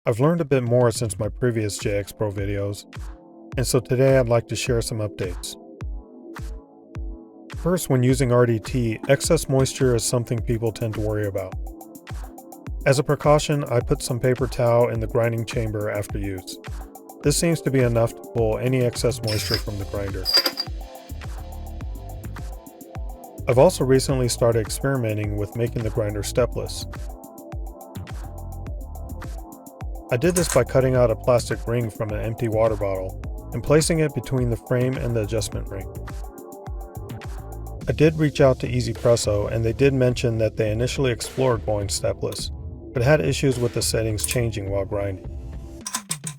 I've learned a bit more since my previous JX Pro videos, and so today I'd like to share some updates. First, when using RDT, excess moisture is something people tend to worry about. As a precaution, I put some paper towel in the grinding chamber after use. This seems to be enough to pull any excess moisture from the grinder. I've also recently started experimenting with making the grinder stepless. I did this by cutting out a plastic ring from an empty water bottle and placing it between the frame and the adjustment ring. I did reach out to Easy Presso, and they did mention that they initially explored going stepless, but had issues with the settings changing while grinding.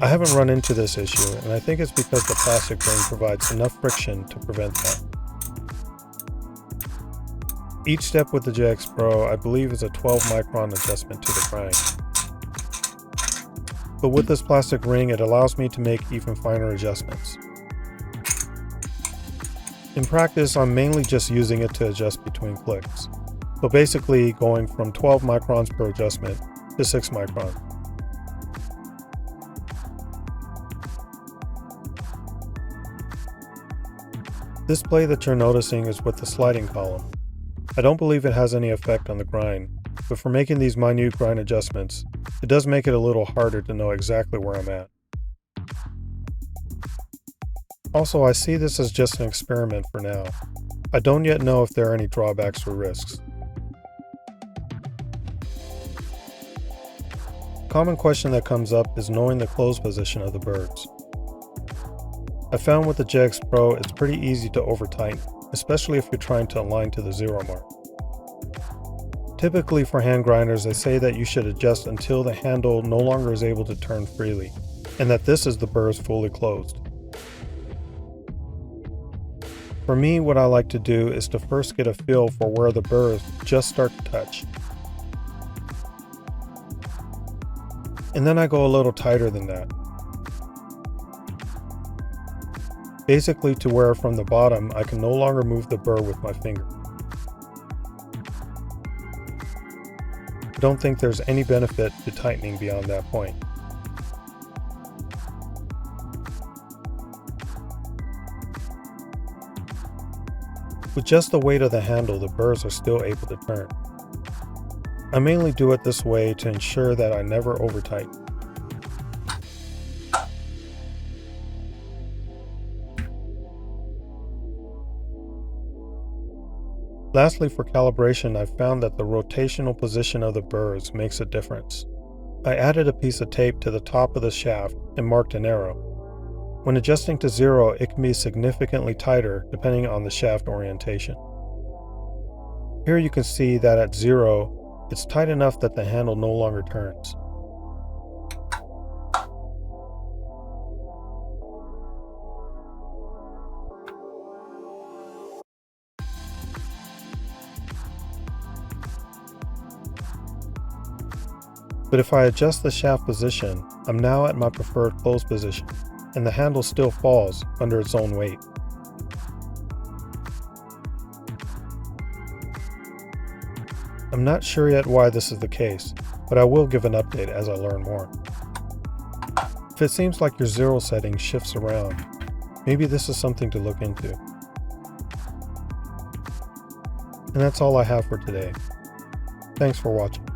I haven't run into this issue, and I think it's because the plastic ring provides enough friction to prevent that. Each step with the JX Pro, I believe, is a 12 micron adjustment to the grind. But with this plastic ring, it allows me to make even finer adjustments. In practice, I'm mainly just using it to adjust between clicks. So basically going from 12 microns per adjustment to 6 microns. This play that you're noticing is with the sliding column. I don't believe it has any effect on the grind, but for making these minute grind adjustments, it does make it a little harder to know exactly where I'm at. Also, I see this as just an experiment for now. I don't yet know if there are any drawbacks or risks. A common question that comes up is knowing the close position of the burrs. I found with the JX Pro it's pretty easy to over-tighten, especially if you're trying to align to the 0 mark. Typically for hand grinders, they say that you should adjust until the handle no longer is able to turn freely, and that this is the burrs fully closed. For me, what I like to do is to first get a feel for where the burrs just start to touch. And then I go a little tighter than that. Basically to where from the bottom I can no longer move the burr with my finger. I don't think there's any benefit to tightening beyond that point. With just the weight of the handle, the burrs are still able to turn. I mainly do it this way to ensure that I never over-tighten. Lastly, for calibration, I found that the rotational position of the burrs makes a difference. I added a piece of tape to the top of the shaft and marked an arrow. When adjusting to 0, it can be significantly tighter depending on the shaft orientation. Here you can see that at 0, it's tight enough that the handle no longer turns. But if I adjust the shaft position, I'm now at my preferred close position, and the handle still falls under its own weight. I'm not sure yet why this is the case, but I will give an update as I learn more. If it seems like your 0 setting shifts around, maybe this is something to look into. And that's all I have for today. Thanks for watching.